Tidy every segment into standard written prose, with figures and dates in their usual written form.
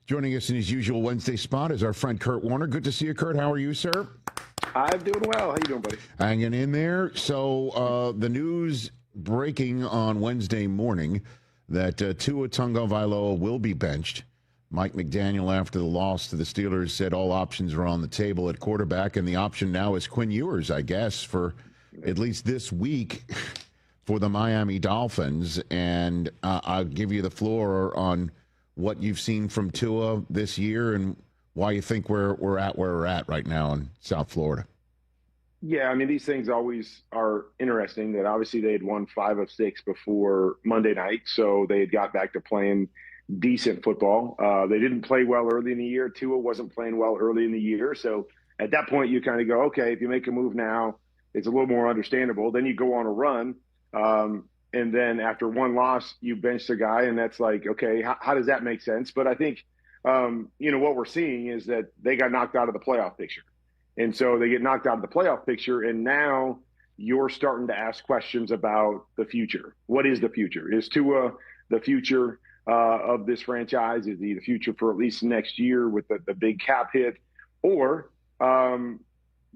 Joining us in his usual Wednesday spot is our friend Kurt Warner. Good to see you, Kurt. How are you, sir? I'm doing well. How you doing, buddy? Hanging in there. So the news breaking on Wednesday morning that Tua Tagovailoa will be benched. Mike McDaniel, after the loss to the Steelers, said all options are on the table at quarterback, and the option now is Quinn Ewers, I guess, for at least this week for the Miami Dolphins. And I'll give you the floor on what you've seen from Tua this year and why you think we're at where we're at right now in South Florida. Yeah, I mean, these things always are interesting. That obviously they had won 5 of 6 before Monday night, so they had got back to playing decent football. They didn't play well early in the year. Tua wasn't playing well early in the year, so at that point you kind of go, okay, if you make a move now, it's a little more understandable. Then you go on a run, and then after one loss, you bench the guy, and that's like, okay, how does that make sense? But I think, what we're seeing is that they got knocked out of the playoff picture. And so they get knocked out of the playoff picture, and now you're starting to ask questions about the future. What is the future? Is Tua the future of this franchise? Is he the future for at least next year with the big cap hit? Or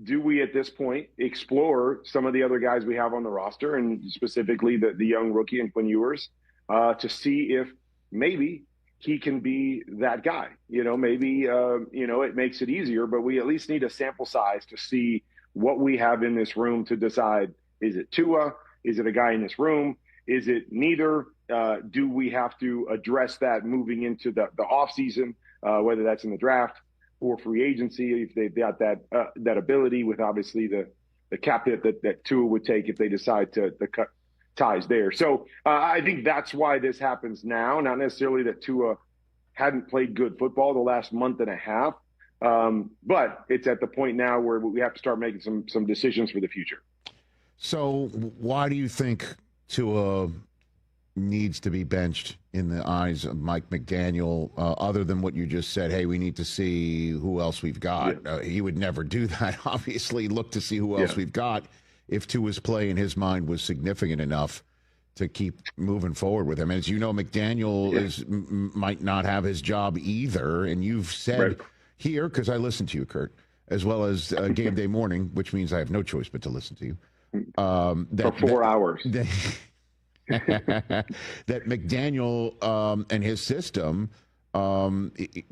do we at this point explore some of the other guys we have on the roster, and specifically the young rookie and Quinn Ewers, to see if maybe he can be that guy? Maybe it makes it easier, but we at least need a sample size to see what we have in this room to decide, is it Tua? Is it a guy in this room? Is it neither? Do we have to address that moving into the offseason, whether that's in the draft or free agency, if they've got that ability with obviously the cap hit that Tua would take if they decide to cut ties there. So I think that's why this happens now, not necessarily that Tua hadn't played good football the last month and a half, but it's at the point now where we have to start making some decisions for the future. So why do you think Tua needs to be benched in the eyes of Mike McDaniel, other than what you just said? Hey, we need to see who else we've got. Yeah. He would never do that, obviously. Look to see who else we've got. If Tua's play in his mind was significant enough to keep moving forward with him. As you know, McDaniel might not have his job either, and you've said here, because I listen to you, Kurt, as well as Game Day Morning, which means I have no choice but to listen to you. For 4 hours. That McDaniel and his system,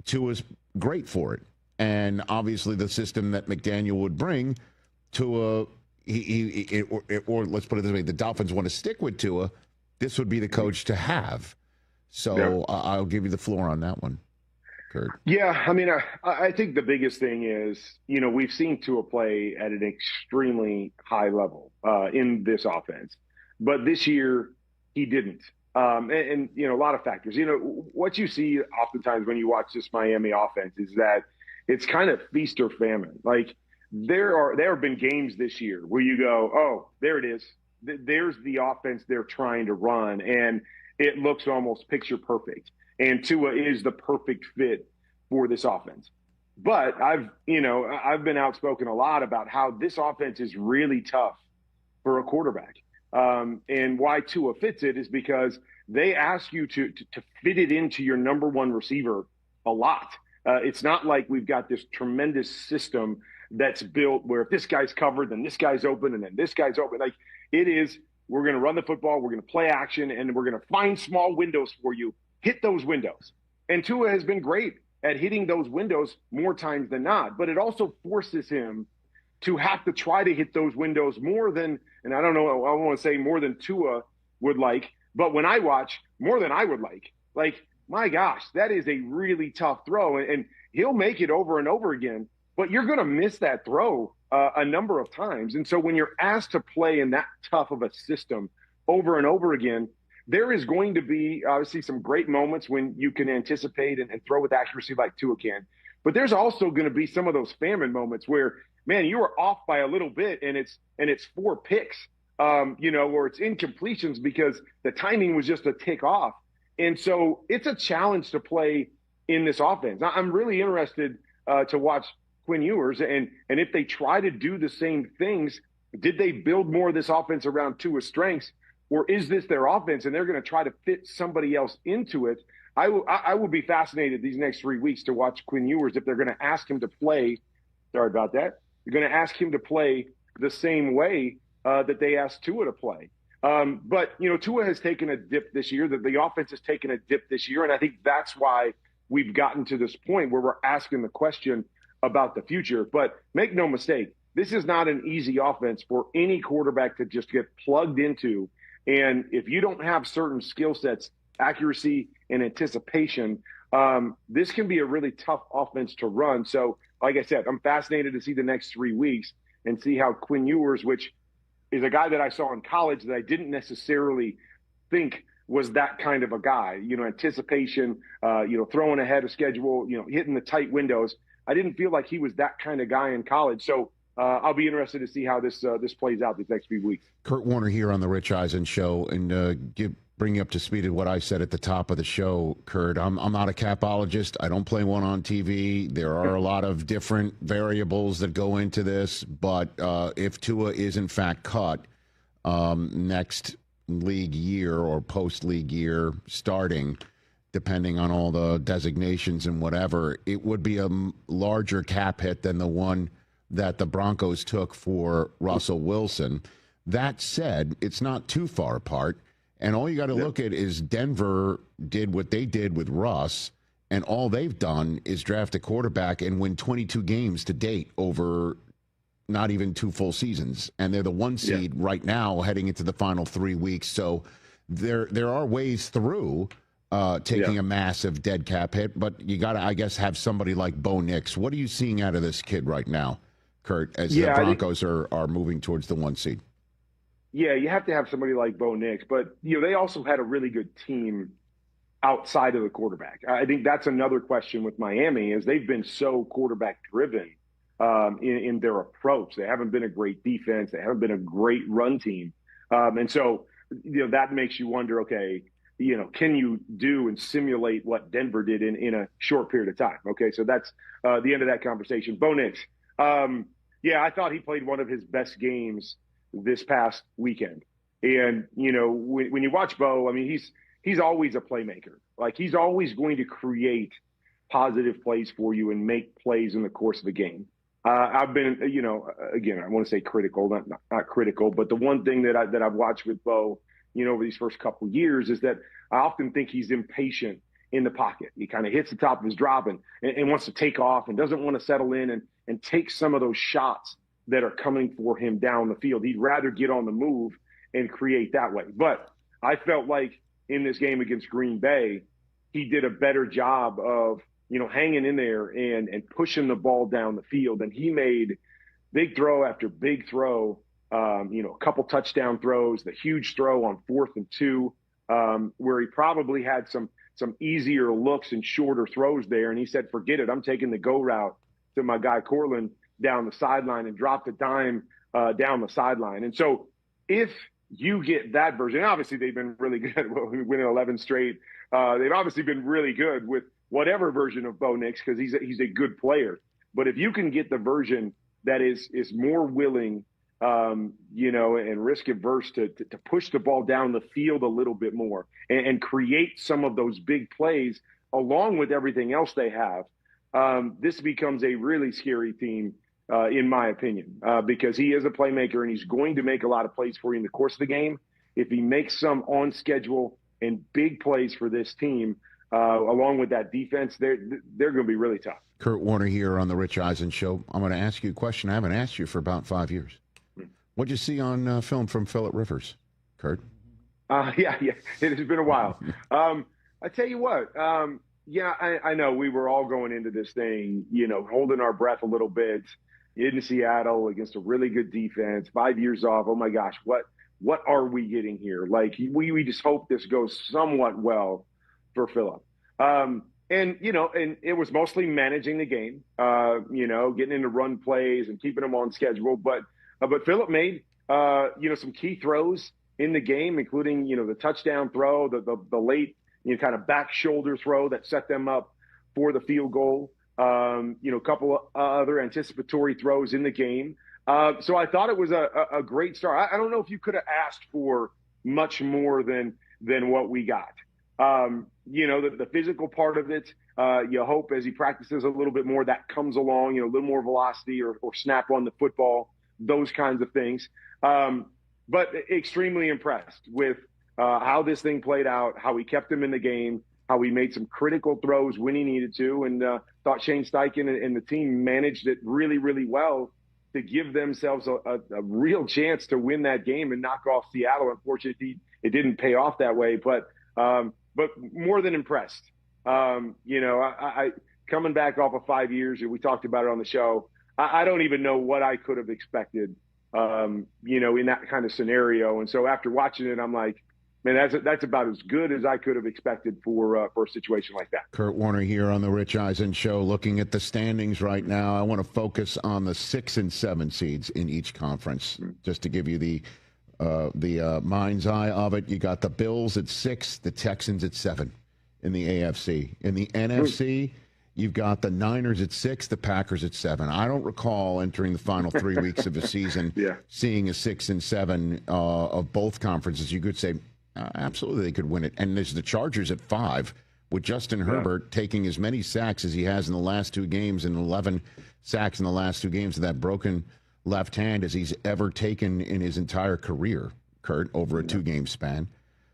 Tua's great for it. And obviously the system that McDaniel would bring, Tua, or let's put it this way, the Dolphins want to stick with Tua, this would be the coach to have. So I'll give you the floor on that one, Kurt. Yeah, I mean, I think the biggest thing is, we've seen Tua play at an extremely high level in this offense. But this year, he didn't. And a lot of factors. What you see oftentimes when you watch this Miami offense is that it's kind of feast or famine. Like, there have been games this year where you go, oh, there it is. There's the offense they're trying to run, and it looks almost picture perfect. And Tua is the perfect fit for this offense. But I've been outspoken a lot about how this offense is really tough for a quarterback. And why Tua fits it is because they ask you to fit it into your number one receiver a lot. It's not like we've got this tremendous system that's built where if this guy's covered, then this guy's open, and then this guy's open. Like, it is, we're going to run the football, we're going to play action, and we're going to find small windows for you. Hit those windows. And Tua has been great at hitting those windows more times than not, but it also forces him to have to try to hit those windows more than, and I don't know, I want to say more than Tua would like, but when I watch, more than I would like. Like, my gosh, that is a really tough throw, and he'll make it over and over again, but you're going to miss that throw a number of times. And so when you're asked to play in that tough of a system over and over again, there is going to be obviously some great moments when you can anticipate and throw with accuracy like Tua can. But there's also going to be some of those famine moments where, man, you were off by a little bit and it's 4 picks, or it's incompletions because the timing was just a tick off. And so it's a challenge to play in this offense. I'm really interested to watch Quinn Ewers, and if they try to do the same things, did they build more of this offense around Tua's strengths, or is this their offense and they're going to try to fit somebody else into it? I will be fascinated these next 3 weeks to watch Quinn Ewers if they're going to ask him to play. Sorry about that. You're going to ask him to play the same way that they asked Tua to play. But, Tua has taken a dip this year, that the offense has taken a dip this year. And I think that's why we've gotten to this point where we're asking the question about the future. But make no mistake, this is not an easy offense for any quarterback to just get plugged into. And if you don't have certain skill sets, accuracy and anticipation, this can be a really tough offense to run. So, like I said, I'm fascinated to see the next 3 weeks and see how Quinn Ewers, which is a guy that I saw in college that I didn't necessarily think was that kind of a guy, anticipation, throwing ahead of schedule, hitting the tight windows. I didn't feel like he was that kind of guy in college. So I'll be interested to see how this plays out these next few weeks. Kurt Warner here on the Rich Eisen Show, and bring you up to speed at what I said at the top of the show, Kurt. I'm not a capologist. I don't play one on TV. There are a lot of different variables that go into this, but if Tua is in fact cut next league year or post-league year starting, depending on all the designations and whatever, it would be a larger cap hit than the one that the Broncos took for Russell Wilson. That said, it's not too far apart. And all you got to look at is Denver did what they did with Russ, and all they've done is draft a quarterback and win 22 games to date over not even 2 full seasons. And they're the 1 seed right now heading into the final 3 weeks. So there are ways through taking a massive dead cap hit, but you got to, I guess, have somebody like Bo Nix. What are you seeing out of this kid right now, Kurt, as the Broncos are moving towards the 1 seed? Yeah, you have to have somebody like Bo Nix, but they also had a really good team outside of the quarterback. I think that's another question with Miami, is they've been so quarterback driven in their approach. They haven't been a great defense. They haven't been a great run team, and so that makes you wonder. Okay, can you do and simulate what Denver did in a short period of time? Okay, so that's the end of that conversation. Bo Nix, I thought he played one of his best games this past weekend. And, when you watch Bo, I mean, he's always a playmaker. Like, he's always going to create positive plays for you and make plays in the course of the game. I've been, again, I want to say critical, not critical, but the one thing that I've watched with Bo, over these first couple of years is that I often think he's impatient in the pocket. He kind of hits the top of his drop and wants to take off and doesn't want to settle in and take some of those shots that are coming for him down the field. He'd rather get on the move and create that way. But I felt like in this game against Green Bay, he did a better job of, hanging in there and pushing the ball down the field. And he made big throw after big throw, a couple touchdown throws, the huge throw on 4th and 2, where he probably had some easier looks and shorter throws there. And he said, forget it. I'm taking the go route to my guy Cortland down the sideline and dropped a dime down the sideline. And so if you get that version, obviously they've been really good, winning 11 straight. They've obviously been really good with whatever version of Bo Nix, because he's a good player. But if you can get the version that is more willing, and risk averse to push the ball down the field a little bit more and create some of those big plays along with everything else they have, this becomes a really scary team. In my opinion, because he is a playmaker and he's going to make a lot of plays for you in the course of the game. If he makes some on schedule and big plays for this team, along with that defense, they're going to be really tough. Kurt Warner here on the Rich Eisen Show. I'm going to ask you a question I haven't asked you for about 5 years. What'd you see on film from Phillip Rivers, Kurt? Yeah, it has been a while. I tell you what, I know we were all going into this thing, holding our breath a little bit. In Seattle against a really good defense, 5 years off. Oh my gosh, what are we getting here? Like, we just hope this goes somewhat well for Phillip. And it was mostly managing the game, getting into run plays and keeping them on schedule. But Phillip made some key throws in the game, including the touchdown throw, the late kind of back shoulder throw that set them up for the field goal. A couple of other anticipatory throws in the game. So I thought it was a great start. I don't know if you could have asked for much more than what we got. The physical part of it, you hope as he practices a little bit more, that comes along, a little more velocity or snap on the football, those kinds of things. But extremely impressed with how this thing played out, how he kept him in the game, how he made some critical throws when he needed to, and thought Shane Steichen and the team managed it really, really well to give themselves a real chance to win that game and knock off Seattle. Unfortunately, it didn't pay off that way, but more than impressed. I coming back off of 5 years, we talked about it on the show. I don't even know what I could have expected, in that kind of scenario. And so after watching it, I'm like, man, that's about as good as I could have expected for a situation like that. Kurt Warner here on the Rich Eisen Show, looking at the standings right now. I want to focus on the 6 and 7 seeds in each conference, just to give you the mind's eye of it. You got the Bills at 6, the Texans at 7 in the AFC. In the NFC, you've got the Niners at 6, the Packers at 7. I don't recall entering the final 3 weeks of the season seeing a 6 and 7 of both conferences. You could say, absolutely, they could win it. And there's the Chargers at 5, with Justin Herbert taking as many sacks as he has in the last 2 games, and 11 sacks in the last 2 games of that broken left hand as he's ever taken in his entire career, Kurt, over a 2-game span.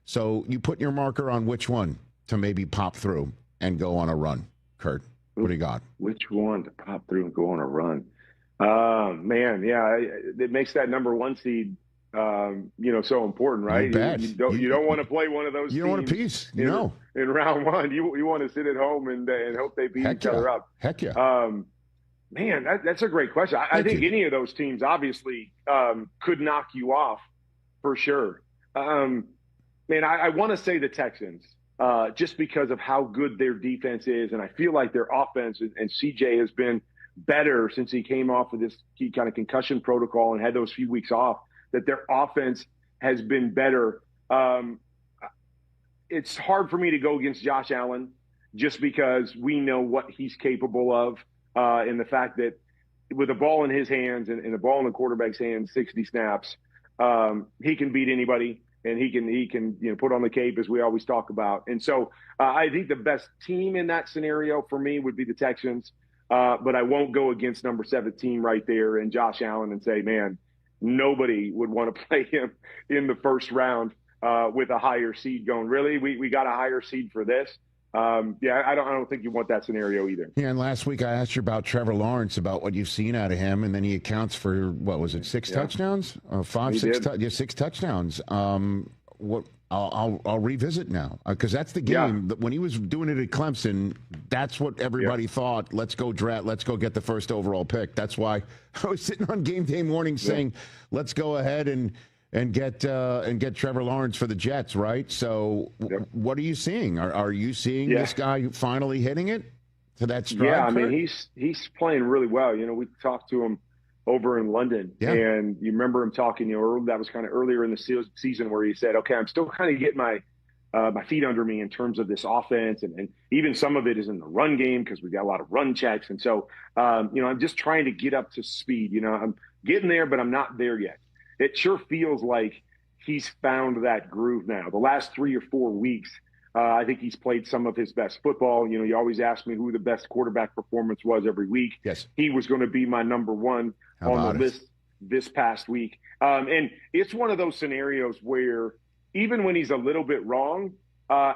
So you put your marker on which one to maybe pop through and go on a run, Kurt. What do you got? Which one to pop through and go on a run? Man, yeah, it makes that number 1 seed so important, right? You don't want to play one of those. You don't want a piece, in round 1. You want to sit at home and hope they beat each other up. Heck yeah. Man, that's a great question. I think any of those teams obviously could knock you off for sure. Man, I want to say the Texans just because of how good their defense is, and I feel like their offense and CJ has been better since he came off of this kind of concussion protocol and had those few weeks off. That their offense has been better. It's hard for me to go against Josh Allen just because we know what he's capable of, and the fact that with the ball in his hands and the ball in the quarterback's hands, 60 snaps, he can beat anybody, and he can put on the cape, as we always talk about. And so I think the best team in that scenario for me would be the Texans, but I won't go against number 17 right there and Josh Allen and say, man, nobody would want to play him in the first round with a higher seed going. Really, we got a higher seed for this. I don't think you want that scenario either. Yeah, and last week I asked you about Trevor Lawrence, about what you've seen out of him, and then he accounts for, what was it, 6 touchdowns? 6 touchdowns. I'll revisit now because that's the game. When he was doing it at Clemson, that's what everybody thought. Let's go draft. Let's go get the first overall pick. That's why I was sitting on game day morning saying, let's go ahead and get Trevor Lawrence for the Jets. Right. So what are you seeing? Are you seeing this guy finally hitting it to that stride? Yeah, I mean he's playing really well. We talked to him over in London. And you remember him talking, that was kind of earlier in the season where he said, okay, I'm still kind of getting my feet under me in terms of this offense. And even some of it is in the run game because we've got a lot of run checks. And so, I'm just trying to get up to speed. I'm getting there, but I'm not there yet. It sure feels like he's found that groove now. The last 3 or 4 weeks, I think he's played some of his best football. You always ask me who the best quarterback performance was every week. Yes. He was going to be my number 1 on the list this past week. And it's one of those scenarios where even when he's a little bit wrong,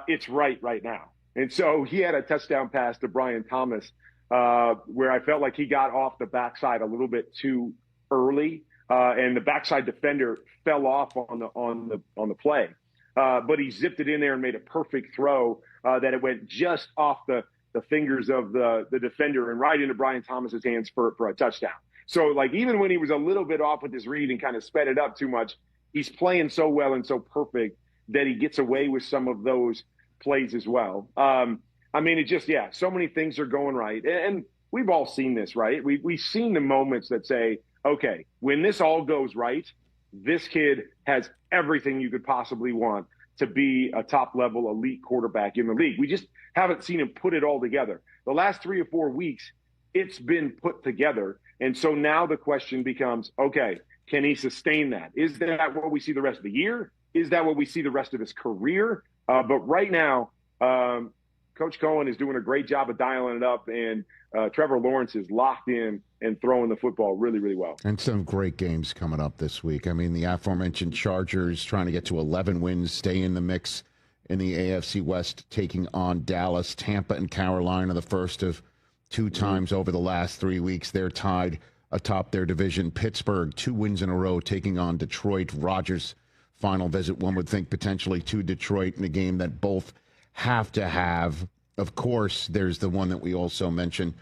it's right now. And so he had a touchdown pass to Brian Thomas where I felt like he got off the backside a little bit too early, and the backside defender fell off on the play. But he zipped it in there and made a perfect throw that it went just off the fingers of the defender and right into Brian Thomas's hands for a touchdown. So, like, even when he was a little bit off with his read and kind of sped it up too much, he's playing so well and so perfect that he gets away with some of those plays as well. I mean, it just, so many things are going right. And we've all seen this, right? We've seen the moments that say, okay, when this all goes right, this kid has everything you could possibly want to be a top-level elite quarterback in the league. We just haven't seen him put it all together. The last 3 or 4 weeks, it's been put together. And so now the question becomes, okay, can he sustain that? Is that what we see the rest of the year? Is that what we see the rest of his career? But right now, Coach Cohen is doing a great job of dialing it up, and Trevor Lawrence is locked in and throwing the football really, really well. And some great games coming up this week. I mean, the aforementioned Chargers trying to get to 11 wins, stay in the mix in the AFC West, taking on Dallas. Tampa and Carolina, the first of two times over the last 3 weeks. They're tied atop their division. Pittsburgh, 2 wins in a row, taking on Detroit. Rodgers' final visit, one would think potentially to Detroit in a game that both have to have. Of course, there's the one that we also mentioned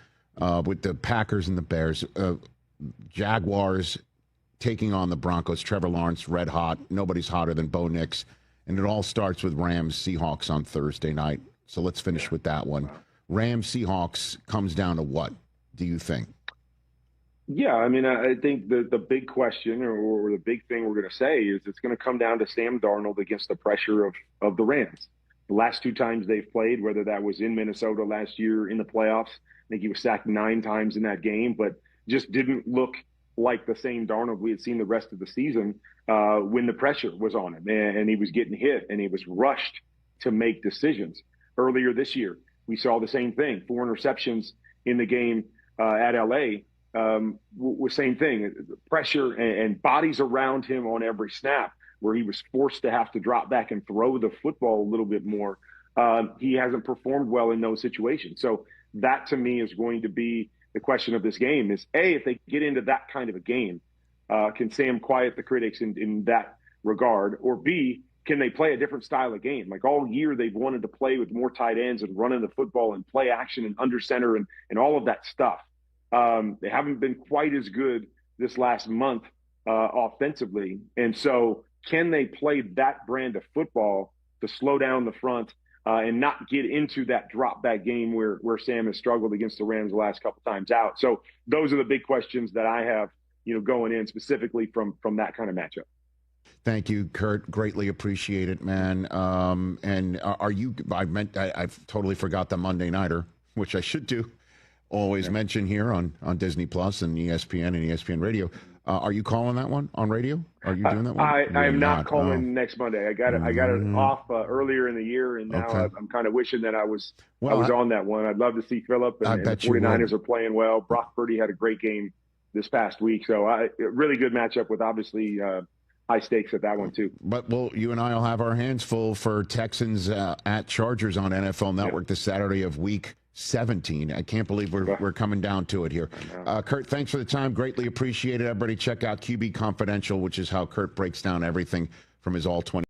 with the Packers and the Bears. Jaguars taking on the Broncos. Trevor Lawrence, red hot. Nobody's hotter than Bo Nix. And it all starts with Rams Seahawks on Thursday night. So let's finish with that one. Rams Seahawks comes down to what, do you think? Yeah, I mean, I think the big question or the big thing we're going to say is it's going to come down to Sam Darnold against the pressure of the Rams. The last 2 times they've played, whether that was in Minnesota last year in the playoffs, I think he was sacked 9 times in that game, but just didn't look like the same Darnold we had seen the rest of the season when the pressure was on him and he was getting hit and he was rushed to make decisions. Earlier this year, we saw the same thing. 4 interceptions in the game at LA. Was same thing, pressure and bodies around him on every snap, where he was forced to have to drop back and throw the football a little bit more. He hasn't performed well in those situations. So that to me is going to be the question of this game is, A, if they get into that kind of a game, can Sam quiet the critics in that regard? Or B, can they play a different style of game? Like all year they've wanted to play with more tight ends and running the football and play action and under center and all of that stuff. They haven't been quite as good this last month offensively. And so can they play that brand of football to slow down the front and not get into that drop back game where Sam has struggled against the Rams the last couple times out? So those are the big questions that I have, going in specifically from that kind of matchup. Thank you, Kurt. Greatly appreciate it, man. And are you, I've totally forgot the Monday Nighter, which I should do. Always mention here on Disney Plus and ESPN and ESPN Radio. Are you calling that one on radio? Are you doing that one? I am not calling next Monday. I got it off earlier in the year, and now I'm kind of wishing that I was on that one. I'd love to see Phillip, and the 49ers are playing well. Brock Purdy had a great game this past week, so really good matchup with obviously high stakes at that one too. But you and I will have our hands full for Texans at Chargers on NFL Network this Saturday of Week 17. I can't believe we're coming down to it here. Kurt, thanks for the time. Greatly appreciated. Everybody check out QB Confidential, which is how Kurt breaks down everything from his all 20.